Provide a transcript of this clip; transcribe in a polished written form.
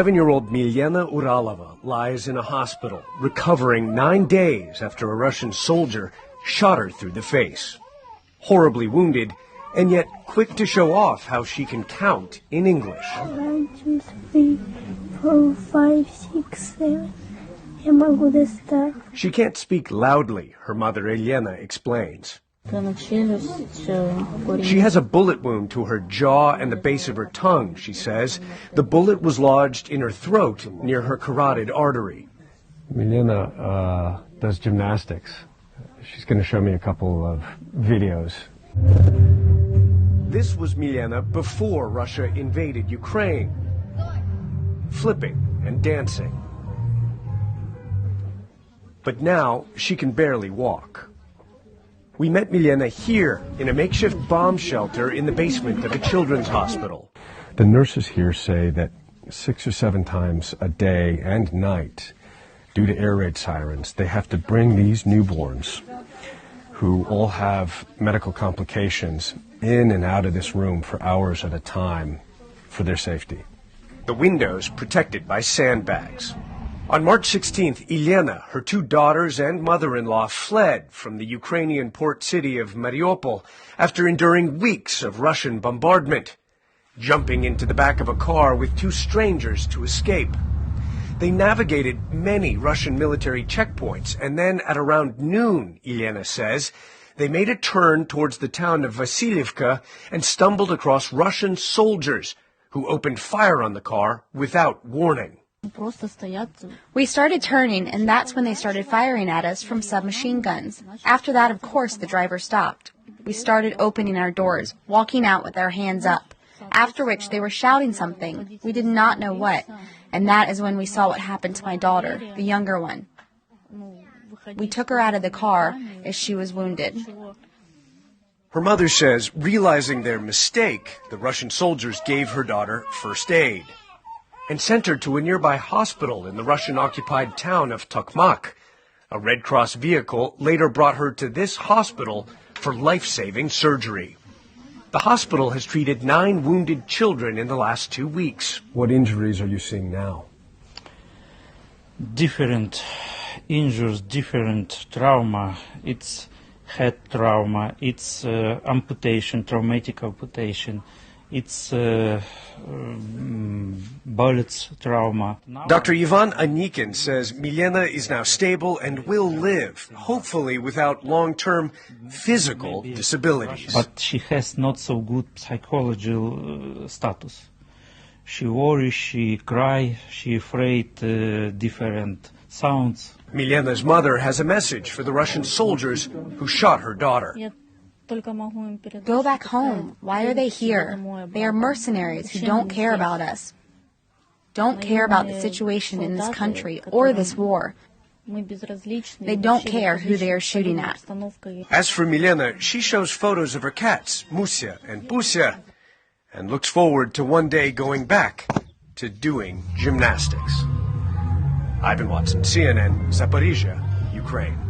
7-year-old Milena Uralova lies in a hospital, recovering 9 days after a Russian soldier shot her through the face. Horribly wounded, and yet quick to show off how she can count in English. 1, 2, 3, 4, 5, 6, 7. Я могу достать. She can't speak loudly, her mother Elena explains. She has a bullet wound to her jaw and the base of her tongue, she says. The bullet was lodged in her throat near her carotid artery. Milena does gymnastics. She's going to show me a couple of videos. This was Milena before Russia invaded Ukraine, flipping and dancing. But now she can barely walk. We met Milena here in a makeshift bomb shelter in the basement of a children's hospital. The nurses here say that 6 or 7 times a day and night, due to air raid sirens, they have to bring these newborns, who all have medical complications, in and out of this room for hours at a time for their safety. The windows protected by sandbags. On March 16th, Elena, her 2 daughters and mother-in-law fled from the Ukrainian port city of Mariuполe after enduring weeks of Russian bombardment, jumping into the back of a car with 2 strangers to escape. They navigated many Russian military checkpoints, and then at around noon, Elena says, they made a turn towards the town of Vasilivka and stumbled across Russian soldiers who opened fire on the car without warning. We started turning, and that's when they started firing at us from submachine guns. After that, of course, the driver stopped. We started opening our doors, walking out with our hands up, after which they were shouting something. We did not know what, and that is when we saw what happened to my daughter, the younger one. We took her out of the car as she was wounded. Her mother says, realizing their mistake, the Russian soldiers gave her daughter first aid and sent her to a nearby hospital in the Russian-occupied town of Tokmak. A Red Cross vehicle later brought her to this hospital for life-saving surgery. The hospital has treated 9 wounded children in the last 2 weeks. What injuries are you seeing now? Different injuries, different trauma. It's head trauma, it's amputation, traumatic amputation. It's bullets trauma. Dr. Ivan Anikin says Milena is now stable and will live, hopefully without long-term physical disabilities. But she has not so good psychological status. She worries, she cries, she afraid different sounds. Milena's mother has a message for the Russian soldiers who shot her daughter. Go back home. Why are they here? They are mercenaries who don't care about us. Don't care about the situation in this country or this war. They don't care who they are shooting at. As for Milena, she shows photos of her cats, Musia and Pusia, and looks forward to one day going back to doing gymnastics. Ivan Watson, CNN, Zaporizhzhia, Ukraine.